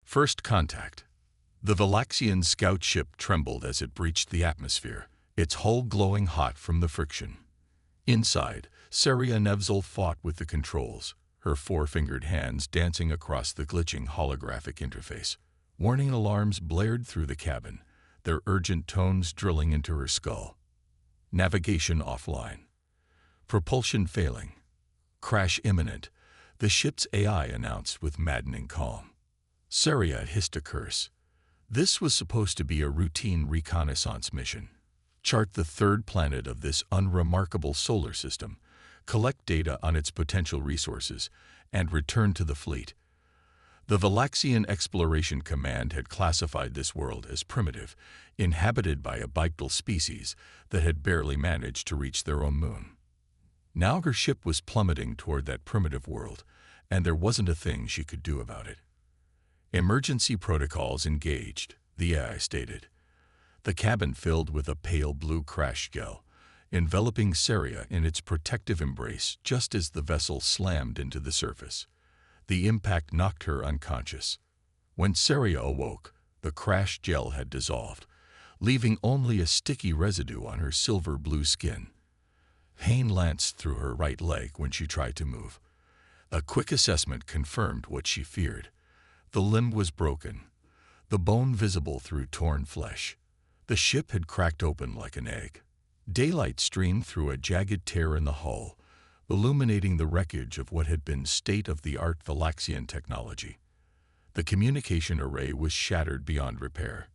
First contact. The Valaxian scout ship trembled as it breached the atmosphere, its hull glowing hot from the friction. Inside, Saria Nevzil fought with the controls, her four-fingered hands dancing across the glitching holographic interface. Warning alarms blared through the cabin, their urgent tones drilling into her skull. Navigation offline. Propulsion failing. Crash imminent, the ship's AI announced with maddening calm. Saria hissed a curse. This was supposed to be a routine reconnaissance mission. Chart the third planet of this unremarkable solar system, collect data on its potential resources, and return to the fleet. The Valaxian Exploration Command had classified this world as primitive, inhabited by a bipedal species that had barely managed to reach their own moon. Now her ship was plummeting toward that primitive world, and there wasn't a thing she could do about it. Emergency protocols engaged, the AI stated. The cabin filled with a pale blue crash gel, enveloping Saria in its protective embrace just as the vessel slammed into the surface. The impact knocked her unconscious. When Saria awoke, the crash gel had dissolved, leaving only a sticky residue on her silver-blue skin. Pain lanced through her right leg when she tried to move. A quick assessment confirmed what she feared. The limb was broken, the bone visible through torn flesh. The ship had cracked open like an egg. Daylight streamed through a jagged tear in the hull, illuminating the wreckage of what had been state-of-the-art Valaxian technology. The communication array was shattered beyond repair.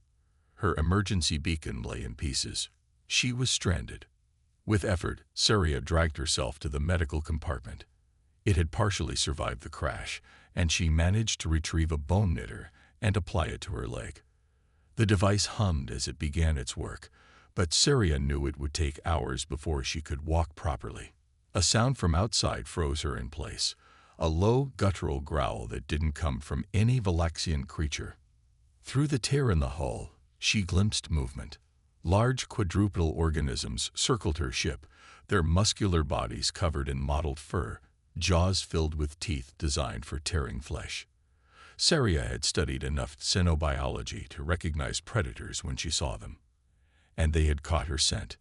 Her emergency beacon lay in pieces. She was stranded. With effort, Saria dragged herself to the medical compartment. It had partially survived the crash, and she managed to retrieve a bone knitter and apply it to her leg. The device hummed as it began its work, but Saria knew it would take hours before she could walk properly. A sound from outside froze her in place, a low, guttural growl that didn't come from any Valaxian creature. Through the tear in the hull, she glimpsed movement. Large quadrupedal organisms circled her ship, their muscular bodies covered in mottled fur, jaws filled with teeth designed for tearing flesh. Saria had studied enough xenobiology to recognize predators when she saw them, and they had caught her scent.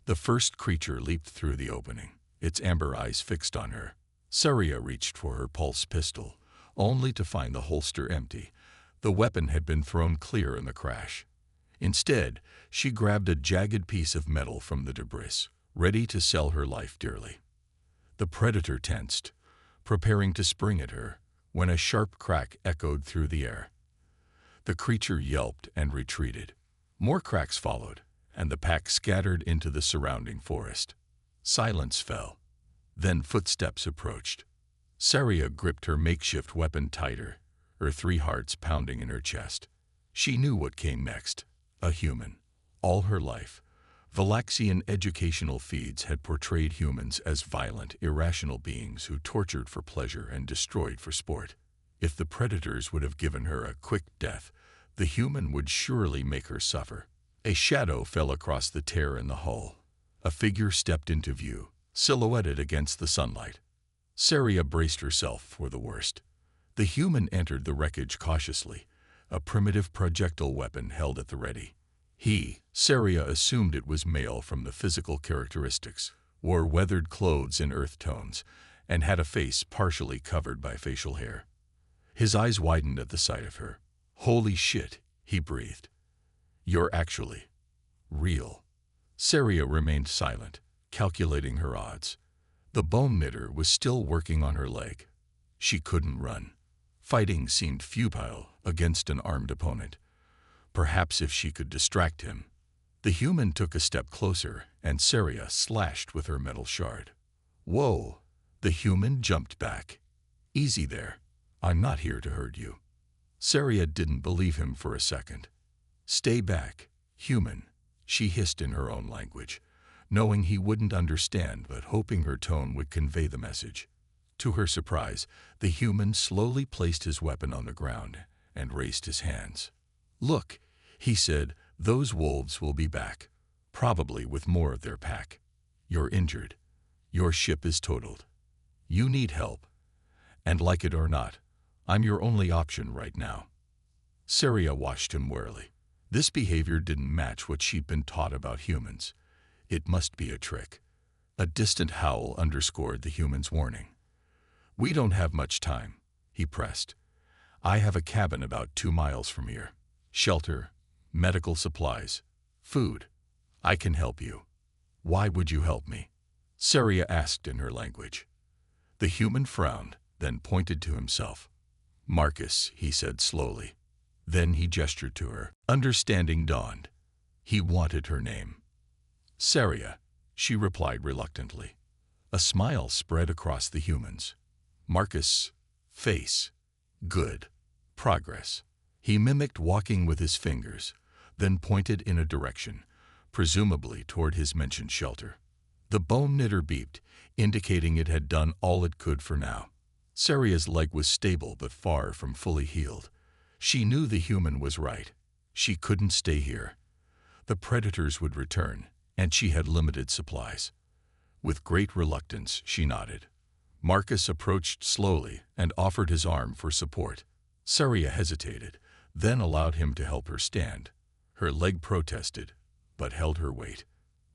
The first creature leaped through the opening, its amber eyes fixed on her. Saria reached for her pulse pistol, only to find the holster empty. The weapon had been thrown clear in the crash. Instead, she grabbed a jagged piece of metal from the debris, ready to sell her life dearly. The predator tensed, preparing to spring at her, when a sharp crack echoed through the air. The creature yelped and retreated. More cracks followed, and the pack scattered into the surrounding forest. Silence fell. Then footsteps approached. Saria gripped her makeshift weapon tighter, her 3 hearts pounding in her chest. She knew what came next. A human. All her life, Valaxian educational feeds had portrayed humans as violent, irrational beings who tortured for pleasure and destroyed for sport. If the predators would have given her a quick death, the human would surely make her suffer. A shadow fell across the tear in the hull. A figure stepped into view, silhouetted against the sunlight. Saria braced herself for the worst. The human entered the wreckage cautiously, a primitive projectile weapon held at the ready. Saria assumed it was male from the physical characteristics, wore weathered clothes in earth tones, and had a face partially covered by facial hair. His eyes widened at the sight of her. "Holy shit," he breathed. "You're actually real." Saria remained silent, calculating her odds. The bone knitter was still working on her leg. She couldn't run. Fighting seemed futile against an armed opponent. Perhaps if she could distract him. The human took a step closer, and Saria slashed with her metal shard. "Whoa!" The human jumped back. "Easy there. I'm not here to hurt you." Saria didn't believe him for a second. "Stay back, human," she hissed in her own language, knowing he wouldn't understand but hoping her tone would convey the message. To her surprise, the human slowly placed his weapon on the ground and raised his hands. "Look," he said, "those wolves will be back, probably with more of their pack. You're injured. Your ship is totaled. You need help. And like it or not, I'm your only option right now." Saria watched him warily. This behavior didn't match what she'd been taught about humans. It must be a trick. A distant howl underscored the human's warning. "We don't have much time," he pressed. "I have a cabin about 2 miles from here. Shelter, medical supplies, food. I can help you." "Why would you help me?" Saria asked in her language. The human frowned, then pointed to himself. "Marcus," he said slowly. Then he gestured to her. Understanding dawned. He wanted her name. "Saria," she replied reluctantly. A smile spread across the humans. "Marcus, face. Good. Progress." He mimicked walking with his fingers, then pointed in a direction, presumably toward his mentioned shelter. The bone knitter beeped, indicating it had done all it could for now. Saria's leg was stable but far from fully healed. She knew the human was right. She couldn't stay here. The predators would return, and she had limited supplies. With great reluctance, she nodded. Marcus approached slowly and offered his arm for support. Saria hesitated, then allowed him to help her stand. Her leg protested, but held her weight.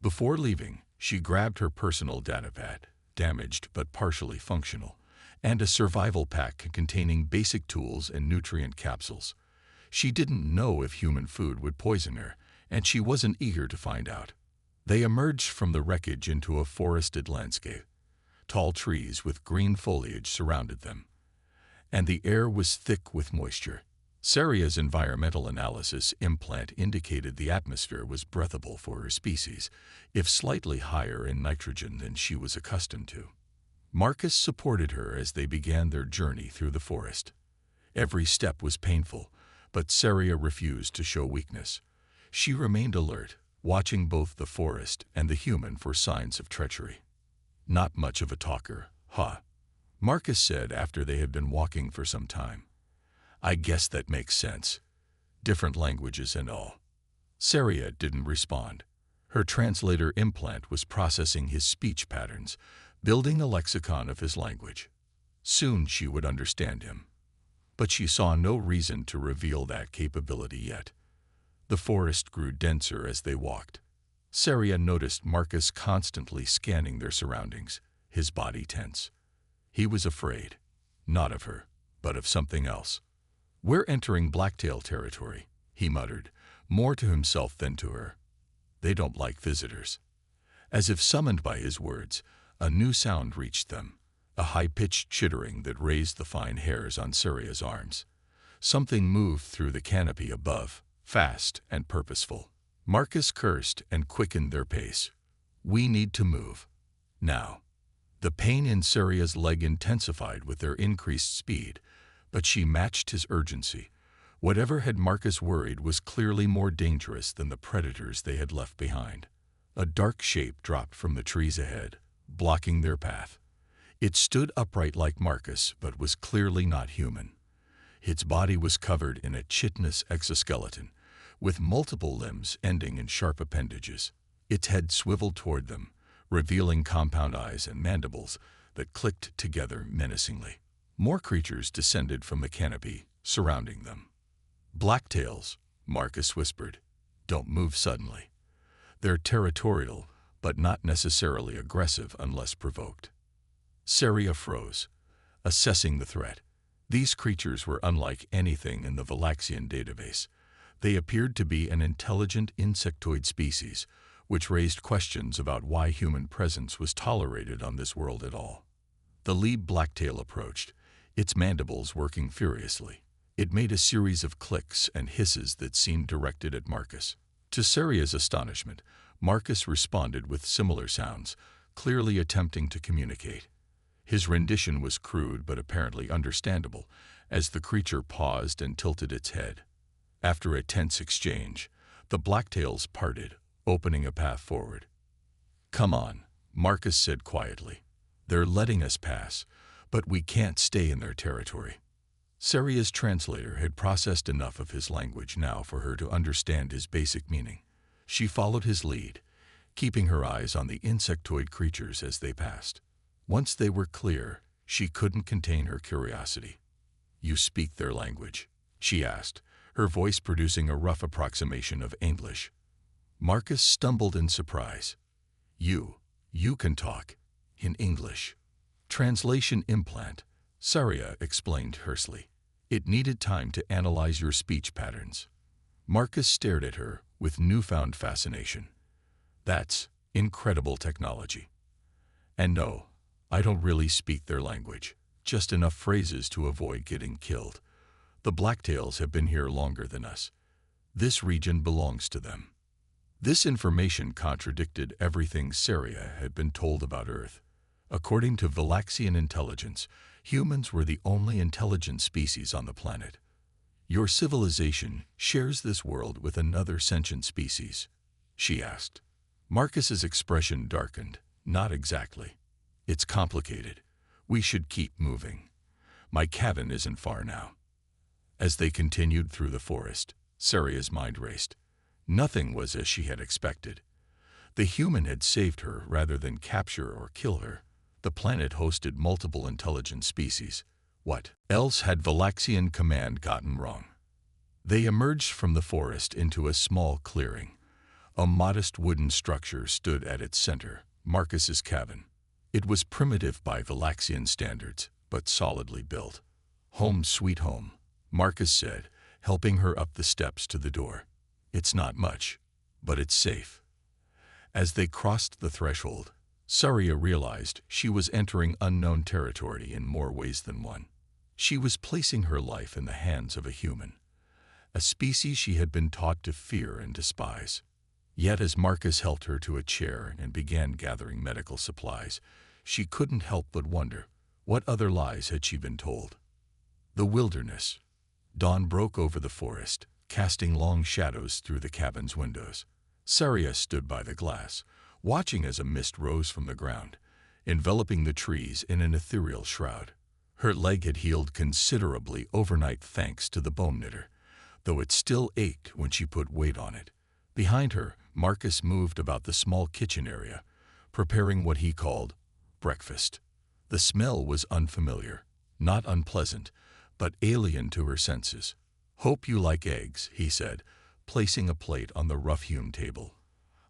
Before leaving, she grabbed her personal datapad, damaged but partially functional, and a survival pack containing basic tools and nutrient capsules. She didn't know if human food would poison her, and she wasn't eager to find out. They emerged from the wreckage into a forested landscape. Tall trees with green foliage surrounded them, and the air was thick with moisture. Saria's environmental analysis implant indicated the atmosphere was breathable for her species, if slightly higher in nitrogen than she was accustomed to. Marcus supported her as they began their journey through the forest. Every step was painful, but Saria refused to show weakness. She remained alert, watching both the forest and the human for signs of treachery. "Not much of a talker, huh?" Marcus said after they had been walking for some time. "I guess that makes sense. Different languages and all." Saria didn't respond. Her translator implant was processing his speech patterns, building a lexicon of his language. Soon she would understand him. But she saw no reason to reveal that capability yet. The forest grew denser as they walked. Saria noticed Marcus constantly scanning their surroundings, his body tense. He was afraid, not of her, but of something else. "We're entering Blacktail territory," he muttered, more to himself than to her. "They don't like visitors." As if summoned by his words, a new sound reached them, a high-pitched chittering that raised the fine hairs on Saria's arms. Something moved through the canopy above, fast and purposeful. Marcus cursed and quickened their pace. "We need to move. Now." The pain in Saria's leg intensified with their increased speed, but she matched his urgency. Whatever had Marcus worried was clearly more dangerous than the predators they had left behind. A dark shape dropped from the trees ahead, blocking their path. It stood upright like Marcus, but was clearly not human. Its body was covered in a chitinous exoskeleton, with multiple limbs ending in sharp appendages. Its head swiveled toward them, revealing compound eyes and mandibles that clicked together menacingly. More creatures descended from the canopy, surrounding them. "Blacktails," Marcus whispered. "Don't move suddenly. They're territorial, but not necessarily aggressive unless provoked." Saria froze, assessing the threat. These creatures were unlike anything in the Valaxian database. They appeared to be an intelligent insectoid species, which raised questions about why human presence was tolerated on this world at all. The lead blacktail approached, its mandibles working furiously. It made a series of clicks and hisses that seemed directed at Marcus. To Saria's astonishment, Marcus responded with similar sounds, clearly attempting to communicate. His rendition was crude but apparently understandable, as the creature paused and tilted its head. After a tense exchange, the blacktails parted, opening a path forward. "Come on," Marcus said quietly. "They're letting us pass, but we can't stay in their territory." Saria's translator had processed enough of his language now for her to understand his basic meaning. She followed his lead, keeping her eyes on the insectoid creatures as they passed. Once they were clear, she couldn't contain her curiosity. "You speak their language?" she asked, her voice producing a rough approximation of English. Marcus stumbled in surprise. You can talk in English. Translation implant, Saria explained tersely. It needed time to analyze your speech patterns. Marcus stared at her with newfound fascination. That's incredible technology. And no, I don't really speak their language, just enough phrases to avoid getting killed. The Blacktails have been here longer than us. This region belongs to them. This information contradicted everything Saria had been told about Earth. According to Valaxian intelligence, humans were the only intelligent species on the planet. Your civilization shares this world with another sentient species, she asked. Marcus's expression darkened. Not exactly. It's complicated. We should keep moving. My cabin isn't far now. As they continued through the forest, Saria's mind raced. Nothing was as she had expected. The human had saved her rather than capture or kill her. The planet hosted multiple intelligent species. What else had Valaxian command gotten wrong? They emerged from the forest into a small clearing. A modest wooden structure stood at its center, Marcus's cabin. It was primitive by Valaxian standards, but solidly built. Home sweet home, Marcus said, helping her up the steps to the door. It's not much, but it's safe. As they crossed the threshold, Saria realized she was entering unknown territory in more ways than one. She was placing her life in the hands of a human, a species she had been taught to fear and despise. Yet as Marcus helped her to a chair and began gathering medical supplies, she couldn't help but wonder, what other lies had she been told? The wilderness. Dawn broke over the forest, casting long shadows through the cabin's windows. Saria stood by the glass, watching as a mist rose from the ground, enveloping the trees in an ethereal shroud. Her leg had healed considerably overnight thanks to the bone knitter, though it still ached when she put weight on it. Behind her, Marcus moved about the small kitchen area, preparing what he called breakfast. The smell was unfamiliar, not unpleasant, but alien to her senses. "Hope you like eggs," he said, placing a plate on the rough-hewn table.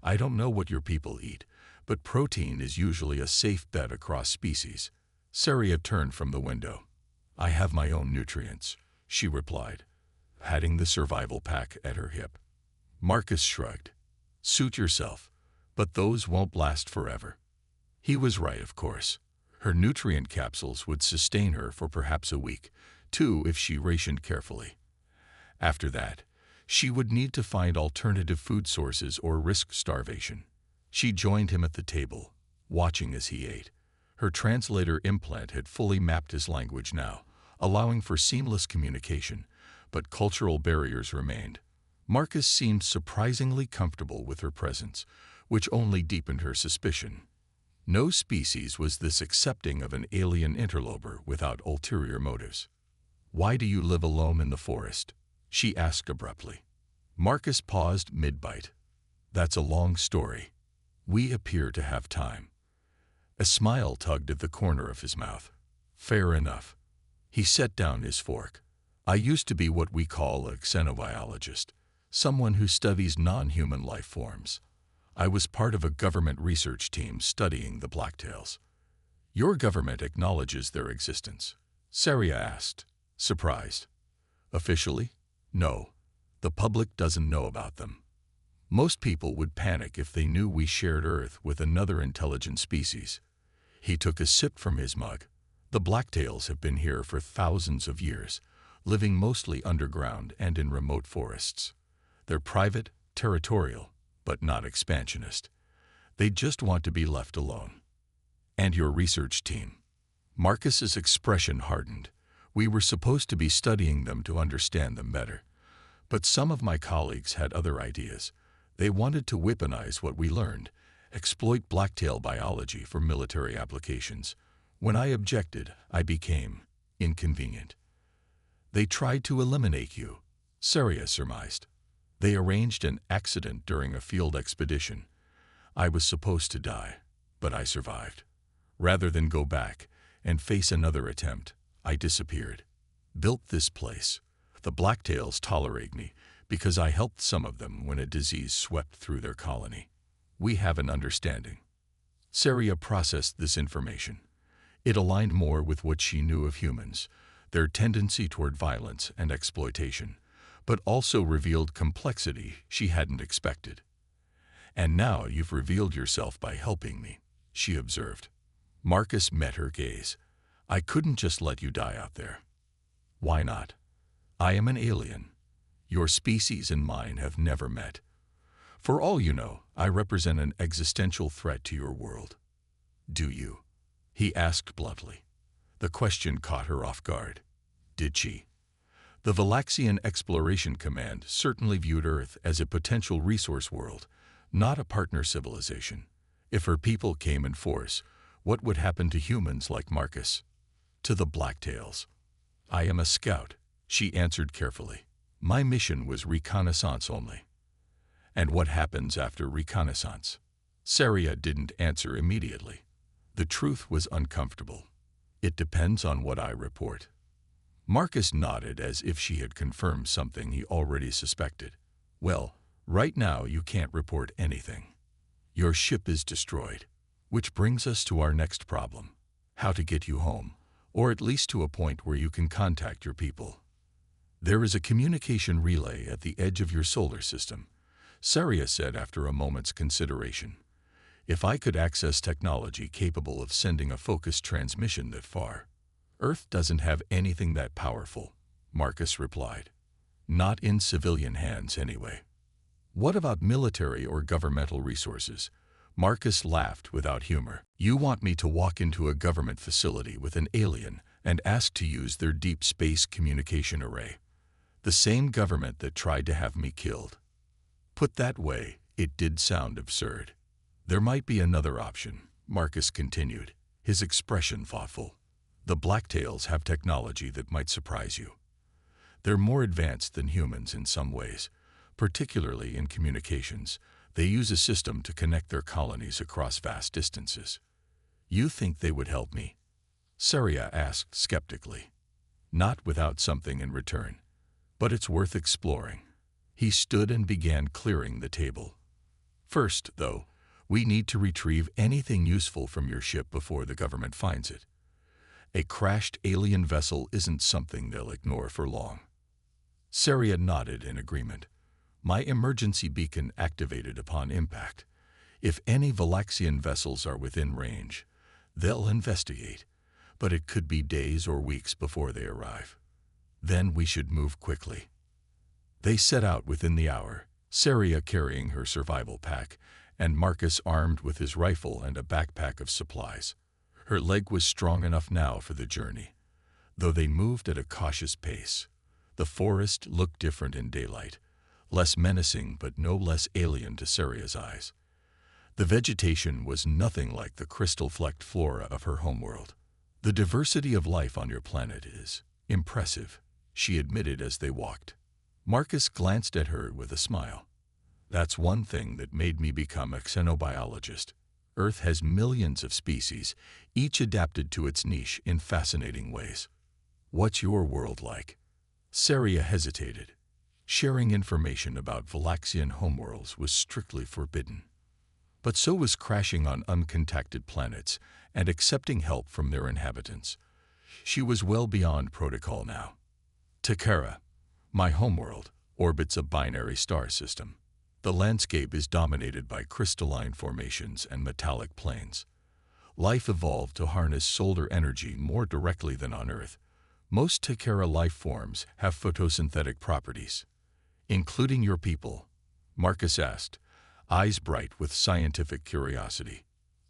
"I don't know what your people eat, but protein is usually a safe bet across species." Saria turned from the window. "I have my own nutrients," she replied, patting the survival pack at her hip. Marcus shrugged. "Suit yourself, but those won't last forever." He was right, of course. Her nutrient capsules would sustain her for perhaps a week, 2 if she rationed carefully. After that, she would need to find alternative food sources or risk starvation. She joined him at the table, watching as he ate. Her translator implant had fully mapped his language now, allowing for seamless communication, but cultural barriers remained. Marcus seemed surprisingly comfortable with her presence, which only deepened her suspicion. No species was this accepting of an alien interloper without ulterior motives. "Why do you live alone in the forest?" she asked abruptly. Marcus paused mid-bite. "That's a long story. We appear to have time." A smile tugged at the corner of his mouth. "Fair enough." He set down his fork. "I used to be what we call a xenobiologist, someone who studies non-human life forms. I was part of a government research team studying the Blacktails." "Your government acknowledges their existence?" Saria asked, surprised. "Officially? No. The public doesn't know about them. Most people would panic if they knew we shared Earth with another intelligent species." He took a sip from his mug. "The Blacktails have been here for thousands of years, living mostly underground and in remote forests. They're private, territorial, but not expansionist. They just want to be left alone." "And your research team?" Marcus's expression hardened. "We were supposed to be studying them to understand them better. But some of my colleagues had other ideas. They wanted to weaponize what we learned, exploit blacktail biology for military applications. When I objected, I became inconvenient." "They tried to eliminate you," Saria surmised. "They arranged an accident during a field expedition. I was supposed to die, but I survived. Rather than go back and face another attempt, I disappeared. Built this place, The blacktails tolerate me because I helped some of them when a disease swept through their colony. We have an understanding. Saria processed this information. It aligned more with what she knew of humans, their tendency toward violence and exploitation, but also revealed complexity she hadn't expected. "And now you've revealed yourself by helping me," she observed. Marcus met her gaze. "I couldn't just let you die out there." "Why not? I am an alien. Your species and mine have never met. For all you know, I represent an existential threat to your world." "Do you?" he asked bluntly. The question caught her off guard. Did she? The Valaxian Exploration Command certainly viewed Earth as a potential resource world, not a partner civilization. If her people came in force, what would happen to humans like Marcus? To the blacktails. "I am a scout," she answered carefully. "My mission was reconnaissance only." "And what happens after reconnaissance?" Saria didn't answer immediately. The truth was uncomfortable. "It depends on what I report." Marcus nodded as if she had confirmed something he already suspected. "Well, right now you can't report anything. Your ship is destroyed. Which brings us to our next problem. How to get you home, or at least to a point where you can contact your people. There is a communication relay at the edge of your solar system," Saria said after a moment's consideration. "If I could access technology capable of sending a focused transmission that far." "Earth doesn't have anything that powerful," Marcus replied. "Not in civilian hands, anyway." "What about military or governmental resources?" Marcus laughed without humor. "You want me to walk into a government facility with an alien and ask to use their deep space communication array? The same government that tried to have me killed." Put that way, it did sound absurd. "There might be another option," Marcus continued, his expression thoughtful. "The blacktails have technology that might surprise you. They're more advanced than humans in some ways, particularly in communications. They use a system to connect their colonies across vast distances." "You think they would help me?" Saria asked skeptically. "Not without something in return. But it's worth exploring." He stood and began clearing the table. "First, though, we need to retrieve anything useful from your ship before the government finds it. A crashed alien vessel isn't something they'll ignore for long." Saria nodded in agreement. "My emergency beacon activated upon impact. If any Valaxian vessels are within range, they'll investigate, but it could be days or weeks before they arrive. Then we should move quickly." They set out within the hour, Saria carrying her survival pack, and Marcus armed with his rifle and a backpack of supplies. Her leg was strong enough now for the journey, though they moved at a cautious pace. The forest looked different in daylight, less menacing but no less alien to Saria's eyes. The vegetation was nothing like the crystal-flecked flora of her homeworld. "The diversity of life on your planet is impressive," she admitted as they walked. Marcus glanced at her with a smile. "That's one thing that made me become a xenobiologist. Earth has millions of species, each adapted to its niche in fascinating ways." "What's your world like?" Saria hesitated. Sharing information about Valaxian homeworlds was strictly forbidden. But so was crashing on uncontacted planets and accepting help from their inhabitants. She was well beyond protocol now. "Takara, my homeworld, orbits a binary star system. The landscape is dominated by crystalline formations and metallic plains. Life evolved to harness solar energy more directly than on Earth. Most Takara life forms have photosynthetic properties." "Including your people?" Marcus asked, eyes bright with scientific curiosity.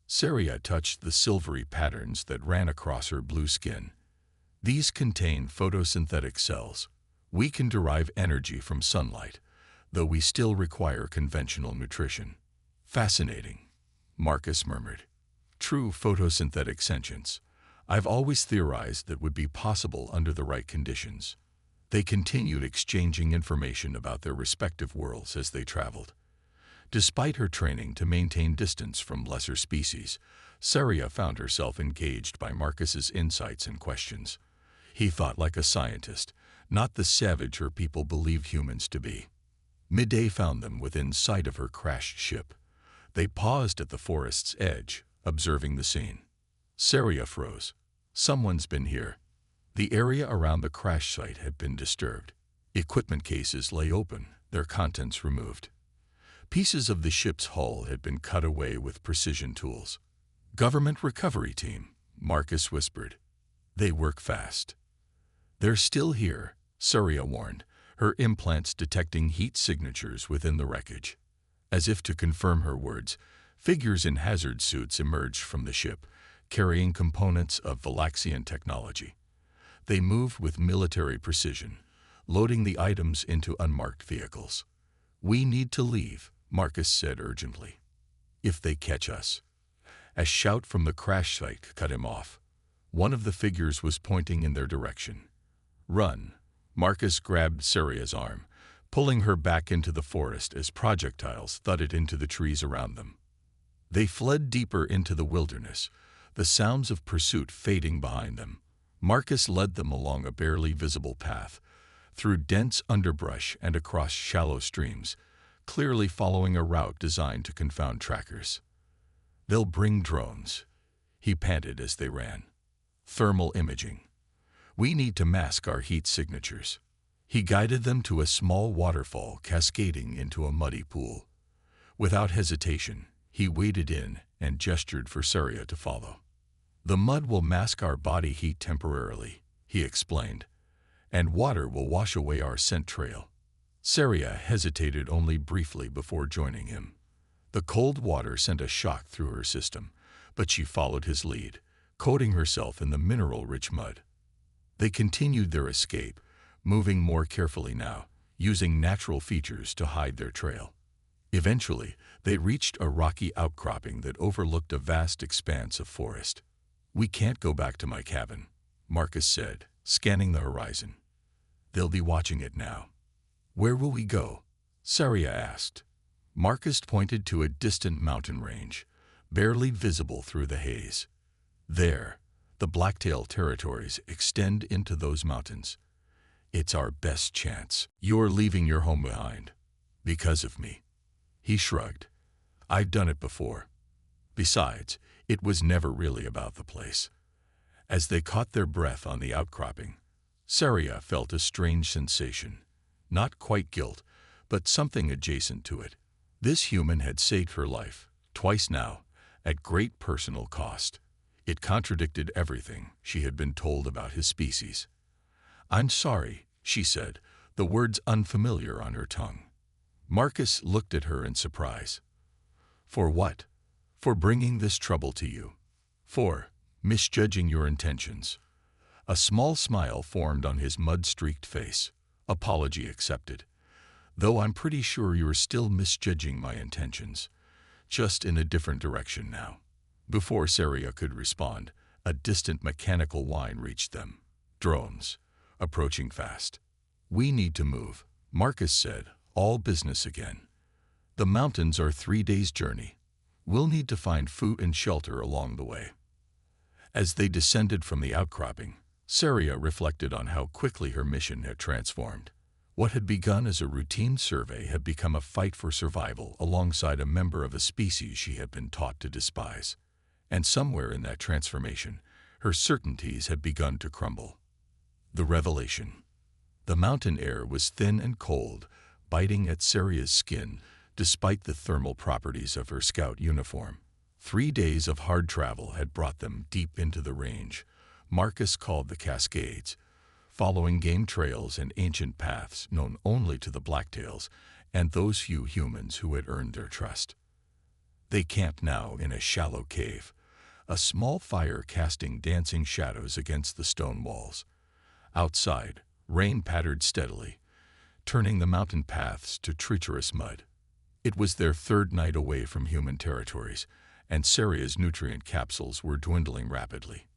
Saria touched the silvery patterns that ran across her blue skin. "These contain photosynthetic cells. We can derive energy from sunlight, though we still require conventional nutrition." "Fascinating," Marcus murmured. "True photosynthetic sentience. I've always theorized that would be possible under the right conditions." They continued exchanging information about their respective worlds as they traveled. Despite her training to maintain distance from lesser species, Saria found herself engaged by Marcus's insights and questions. He thought like a scientist, not the savage her people believed humans to be. Midday found them within sight of her crashed ship. They paused at the forest's edge, observing the scene. Saria froze. Someone's been here. The area around the crash site had been disturbed. Equipment cases lay open, their contents removed. Pieces of the ship's hull had been cut away with precision tools. "Government recovery team," Marcus whispered. "They work fast." "They're still here," Saria warned, her implants detecting heat signatures within the wreckage. As if to confirm her words, figures in hazard suits emerged from the ship, carrying components of Valaxian technology. They moved with military precision, loading the items into unmarked vehicles. "We need to leave," Marcus said urgently. "If they catch us." A shout from the crash site cut him off. One of the figures was pointing in their direction. "Run." Marcus grabbed Saria's arm, pulling her back into the forest as projectiles thudded into the trees around them. They fled deeper into the wilderness, the sounds of pursuit fading behind them. Marcus led them along a barely visible path, through dense underbrush and across shallow streams, clearly following a route designed to confound trackers. "They'll bring drones," he panted as they ran. "Thermal imaging. We need to mask our heat signatures." He guided them to a small waterfall cascading into a muddy pool. Without hesitation, he waded in and gestured for Saria to follow. "The mud will mask our body heat temporarily," he explained, "and water will wash away our scent trail." Saria hesitated only briefly before joining him. The cold water sent a shock through her system, but she followed his lead, coating herself in the mineral-rich mud. They continued their escape, moving more carefully now, using natural features to hide their trail. Eventually, they reached a rocky outcropping that overlooked a vast expanse of forest. "We can't go back to my cabin," Marcus said, scanning the horizon. "They'll be watching it now." "Where will we go?" Saria asked. Marcus pointed to a distant mountain range, barely visible through the haze. "There, the Blacktail territories extend into those mountains. It's our best chance. You're leaving your home behind. Because of me." He shrugged. "I've done it before. Besides, it was never really about the place." As they caught their breath on the outcropping, Saria felt a strange sensation. Not quite guilt, but something adjacent to it. This human had saved her life, twice now, at great personal cost. It contradicted everything she had been told about his species. "I'm sorry," she said, the words unfamiliar on her tongue. Marcus looked at her in surprise. "For what?" "For bringing this trouble to you. For misjudging your intentions." A small smile formed on his mud-streaked face. "Apology accepted. Though I'm pretty sure you're still misjudging my intentions. Just in a different direction now." Before Saria could respond, a distant mechanical whine reached them. Drones. Approaching fast. "We need to move," Marcus said, all business again. "The mountains are 3 days' journey. We'll need to find food and shelter along the way." As they descended from the outcropping, Saria reflected on how quickly her mission had transformed. What had begun as a routine survey had become a fight for survival alongside a member of a species she had been taught to despise. And somewhere in that transformation, her certainties had begun to crumble. The revelation. The mountain air was thin and cold, biting at Saria's skin, despite the thermal properties of her scout uniform. 3 days of hard travel had brought them deep into the range Marcus called the Cascades, following game trails and ancient paths known only to the Blacktails and those few humans who had earned their trust. They camped now in a shallow cave, a small fire casting dancing shadows against the stone walls. Outside, rain pattered steadily, turning the mountain paths to treacherous mud. It was their 3rd night away from human territories, and Saria's nutrient capsules were dwindling rapidly.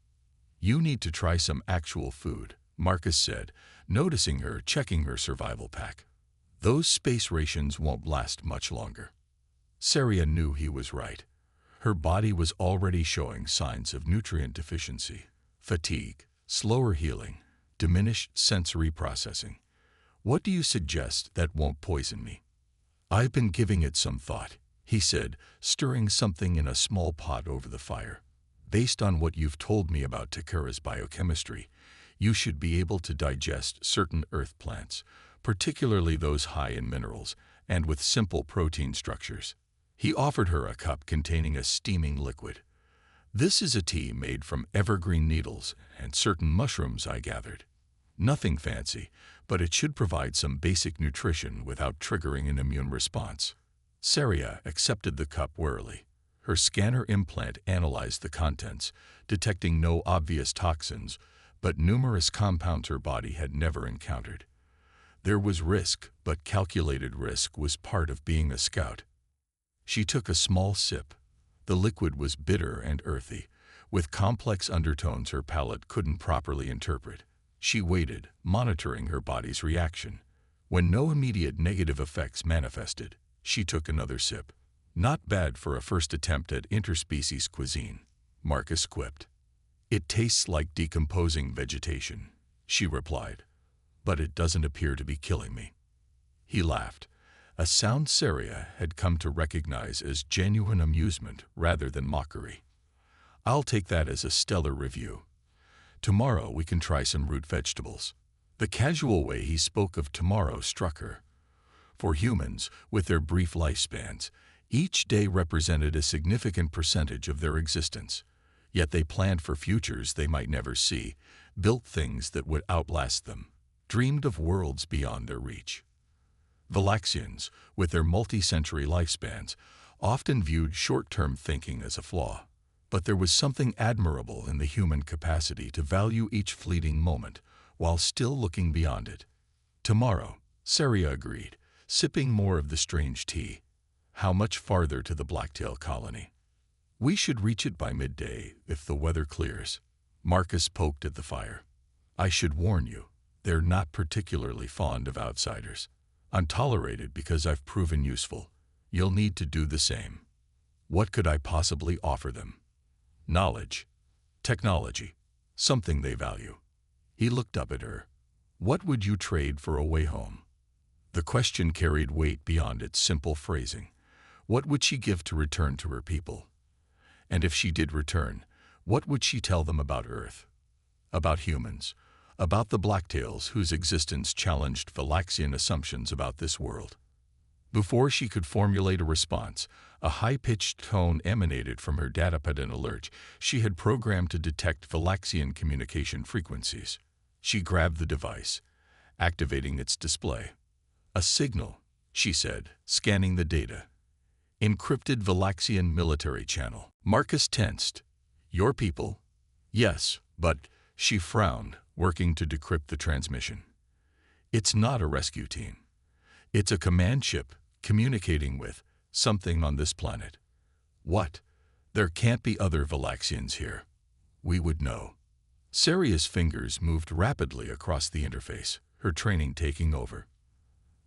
"You need to try some actual food," Marcus said, noticing her checking her survival pack. "Those space rations won't last much longer." Saria knew he was right. Her body was already showing signs of nutrient deficiency, fatigue, slower healing, diminished sensory processing. What do you suggest that won't poison me? I've been giving it some thought, he said, stirring something in a small pot over the fire. Based on what you've told me about Takara's biochemistry, you should be able to digest certain earth plants, particularly those high in minerals and with simple protein structures. He offered her a cup containing a steaming liquid. This is a tea made from evergreen needles and certain mushrooms, I gathered. Nothing fancy, but it should provide some basic nutrition without triggering an immune response. Saria accepted the cup warily. Her scanner implant analyzed the contents, detecting no obvious toxins, but numerous compounds her body had never encountered. There was risk, but calculated risk was part of being a scout. She took a small sip. The liquid was bitter and earthy, with complex undertones her palate couldn't properly interpret. She waited, monitoring her body's reaction. When no immediate negative effects manifested, she took another sip. Not bad for a first attempt at interspecies cuisine, Marcus quipped. It tastes like decomposing vegetation, she replied, but it doesn't appear to be killing me. He laughed, a sound Saria had come to recognize as genuine amusement rather than mockery. I'll take that as a stellar review. Tomorrow we can try some root vegetables. The casual way he spoke of tomorrow struck her. For humans, with their brief lifespans, each day represented a significant percentage of their existence. Yet they planned for futures they might never see, built things that would outlast them, dreamed of worlds beyond their reach. Valaxians, with their multi-century lifespans, often viewed short-term thinking as a flaw. But there was something admirable in the human capacity to value each fleeting moment while still looking beyond it. Tomorrow, Saria agreed, sipping more of the strange tea. How much farther to the Blacktail colony? We should reach it by midday if the weather clears. Marcus poked at the fire. I should warn you, they're not particularly fond of outsiders. I'm tolerated because I've proven useful. You'll need to do the same. What could I possibly offer them? Knowledge, technology, something they value. He looked up at her. What would you trade for a way home? The question carried weight beyond its simple phrasing. What would she give to return to her people? And if she did return, what would she tell them about Earth? About humans? About the Blacktails whose existence challenged Valaxian assumptions about this world? Before she could formulate a response, a high-pitched tone emanated from her datapad, an alert she had programmed to detect Valaxian communication frequencies. She grabbed the device, activating its display. A signal, she said, scanning the data. Encrypted Valaxian military channel. Marcus tensed. Your people? Yes, but, she frowned, working to decrypt the transmission. It's not a rescue team. It's a command ship communicating with something on this planet. What? There can't be other Valaxians here. We would know. Saria's fingers moved rapidly across the interface, her training taking over.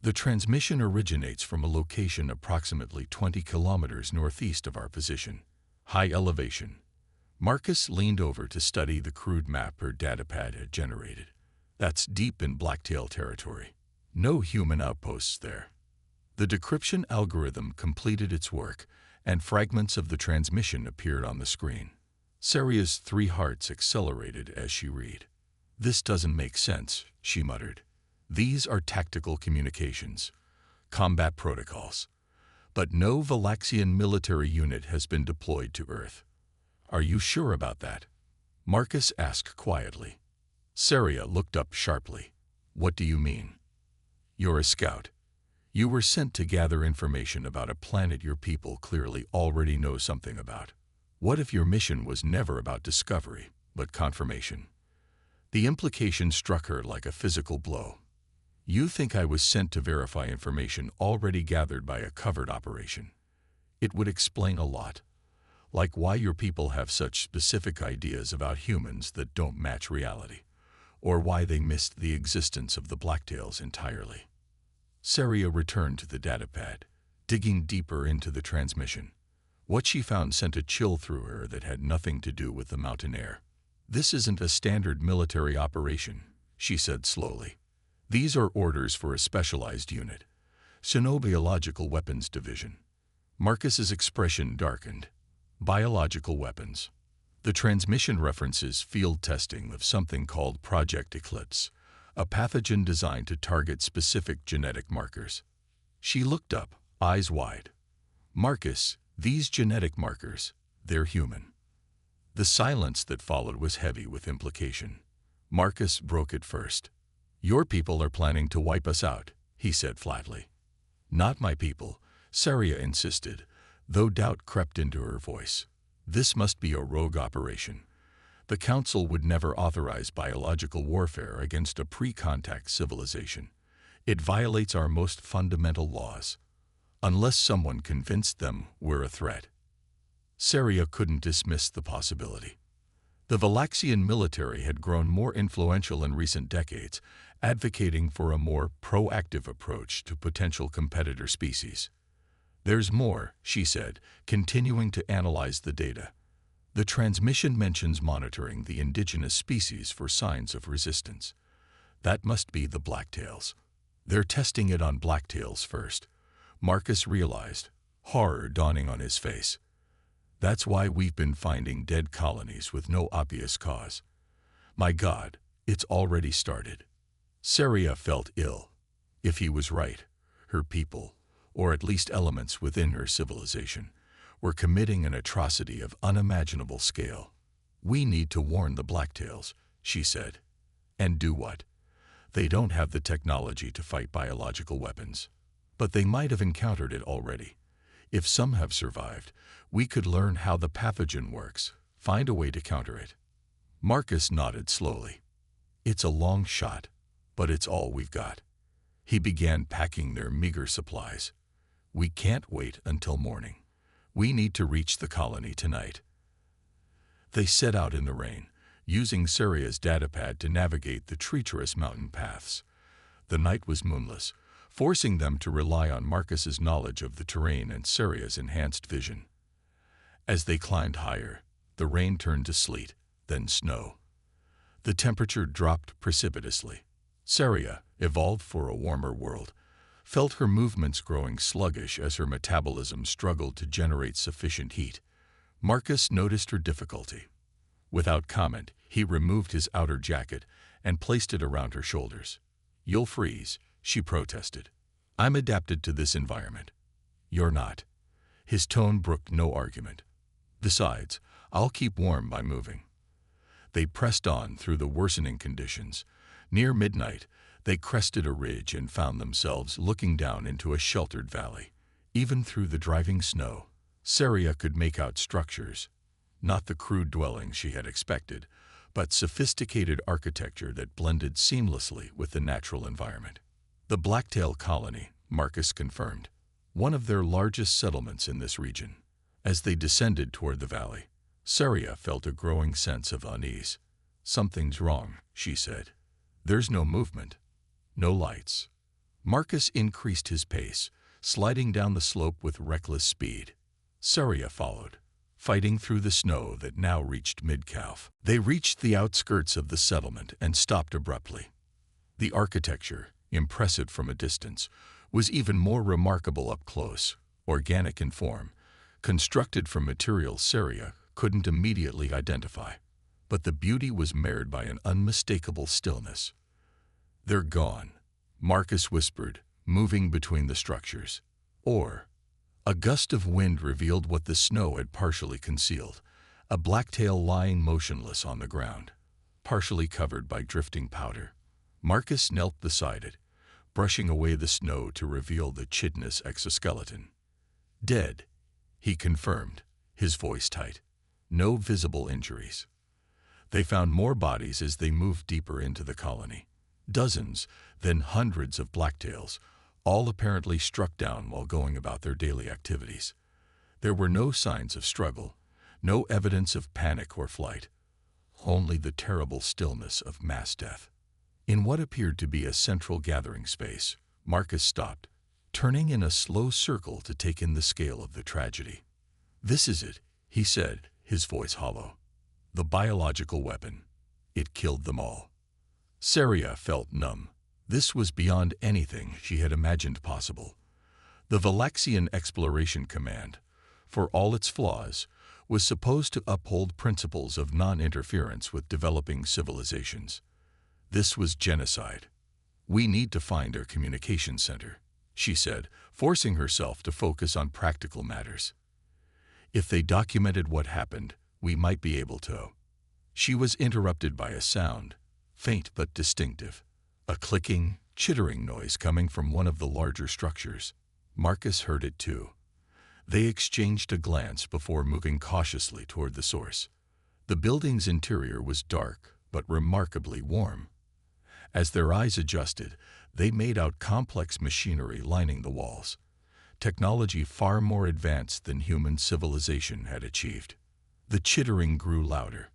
The transmission originates from a location approximately 20 kilometers northeast of our position. High elevation. Marcus leaned over to study the crude map her datapad had generated. That's deep in Blacktail territory. No human outposts there. The decryption algorithm completed its work, and fragments of the transmission appeared on the screen. Saria's 3 hearts accelerated as she read. This doesn't make sense, she muttered. These are tactical communications, combat protocols. But no Valaxian military unit has been deployed to Earth. Are you sure about that? Marcus asked quietly. Saria looked up sharply. What do you mean? You're a scout. You were sent to gather information about a planet your people clearly already know something about. What if your mission was never about discovery, but confirmation? The implication struck her like a physical blow. You think I was sent to verify information already gathered by a covert operation? It would explain a lot, like why your people have such specific ideas about humans that don't match reality, or why they missed the existence of the Blacktails entirely. Saria returned to the datapad, digging deeper into the transmission. What she found sent a chill through her that had nothing to do with the mountain air. This isn't a standard military operation, she said slowly. These are orders for a specialized unit. Xenobiological Weapons Division. Marcus's expression darkened. Biological weapons. The transmission references field testing of something called Project Eclipse, a pathogen designed to target specific genetic markers. She looked up, eyes wide. Marcus, these genetic markers, they're human. The silence that followed was heavy with implication. Marcus broke it first. Your people are planning to wipe us out, he said flatly. Not my people, Saria insisted, though doubt crept into her voice. This must be a rogue operation. The Council would never authorize biological warfare against a pre-contact civilization. It violates our most fundamental laws. Unless someone convinced them we're a threat. Saria couldn't dismiss the possibility. The Valaxian military had grown more influential in recent decades, advocating for a more proactive approach to potential competitor species. There's more, she said, continuing to analyze the data. The transmission mentions monitoring the indigenous species for signs of resistance. That must be the blacktails. They're testing it on blacktails first. Marcus realized, horror dawning on his face. That's why we've been finding dead colonies with no obvious cause. My God, it's already started. Saria felt ill. If he was right, her people, or at least elements within her civilization, were committing an atrocity of unimaginable scale. We need to warn the blacktails, she said. And do what? They don't have the technology to fight biological weapons. But they might have encountered it already. If some have survived, we could learn how the pathogen works, find a way to counter it. Marcus nodded slowly. It's a long shot, but it's all we've got. He began packing their meager supplies. We can't wait until morning. We need to reach the colony tonight. They set out in the rain, using Saria's datapad to navigate the treacherous mountain paths. The night was moonless, forcing them to rely on Marcus's knowledge of the terrain and Saria's enhanced vision. As they climbed higher, the rain turned to sleet, then snow. The temperature dropped precipitously. Saria, evolved for a warmer world, felt her movements growing sluggish as her metabolism struggled to generate sufficient heat. Marcus noticed her difficulty. Without comment, he removed his outer jacket and placed it around her shoulders. You'll freeze, she protested. I'm adapted to this environment. You're not. His tone brooked no argument. Besides, I'll keep warm by moving. They pressed on through the worsening conditions. Near midnight, they crested a ridge and found themselves looking down into a sheltered valley. Even through the driving snow, Saria could make out structures. Not the crude dwellings she had expected, but sophisticated architecture that blended seamlessly with the natural environment. The Blacktail colony, Marcus confirmed, one of their largest settlements in this region. As they descended toward the valley, Saria felt a growing sense of unease. Something's wrong, she said. There's no movement, no lights. Marcus increased his pace, sliding down the slope with reckless speed. Saria followed, fighting through the snow that now reached mid-calf. They reached the outskirts of the settlement and stopped abruptly. The architecture, impressive from a distance, was even more remarkable up close, organic in form, constructed from materials Saria couldn't immediately identify. But the beauty was marred by an unmistakable stillness. They're gone, Marcus whispered, moving between the structures. Or, a gust of wind revealed what the snow had partially concealed, a blacktail lying motionless on the ground, partially covered by drifting powder. Marcus knelt beside it, brushing away the snow to reveal the chitinous exoskeleton. Dead, he confirmed, his voice tight. No visible injuries. They found more bodies as they moved deeper into the colony. Dozens, then hundreds of blacktails, all apparently struck down while going about their daily activities. There were no signs of struggle, no evidence of panic or flight, only the terrible stillness of mass death. In what appeared to be a central gathering space, Marcus stopped, turning in a slow circle to take in the scale of the tragedy. This is it, he said, his voice hollow. The biological weapon. It killed them all. Saria felt numb. This was beyond anything she had imagined possible. The Valaxian Exploration Command, for all its flaws, was supposed to uphold principles of non-interference with developing civilizations. This was genocide. "We need to find our communication center," she said, forcing herself to focus on practical matters. "If they documented what happened, we might be able to." She was interrupted by a sound, faint but distinctive, a clicking, chittering noise coming from one of the larger structures. Marcus heard it too. They exchanged a glance before moving cautiously toward the source. The building's interior was dark but remarkably warm. As their eyes adjusted, they made out complex machinery lining the walls, technology far more advanced than human civilization had achieved. The chittering grew louder.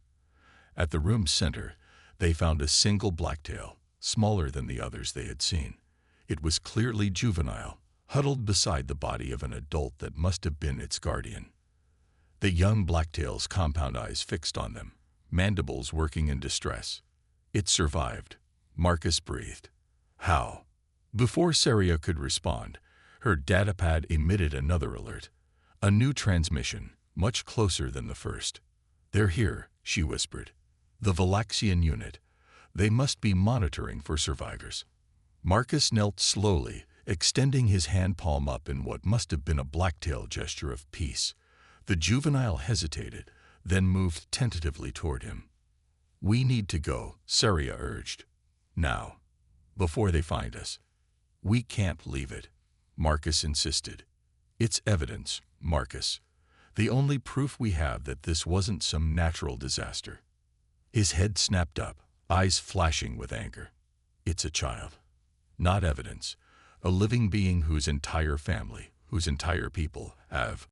At the room's center, they found a single blacktail, smaller than the others they had seen. It was clearly juvenile, huddled beside the body of an adult that must have been its guardian. The young blacktail's compound eyes fixed on them, mandibles working in distress. "It survived," Marcus breathed. "How?" Before Saria could respond, her datapad emitted another alert. A new transmission, much closer than the first. "They're here," she whispered. "The Valaxian unit. They must be monitoring for survivors." Marcus knelt slowly, extending his hand palm up in what must have been a blacktail gesture of peace. The juvenile hesitated, then moved tentatively toward him. "We need to go," Saria urged. "Now. Before they find us." "We can't leave it," Marcus insisted. "It's evidence, Marcus. The only proof we have that this wasn't some natural disaster." His head snapped up, eyes flashing with anger. "It's a child. Not evidence. A living being whose entire family, whose entire people, have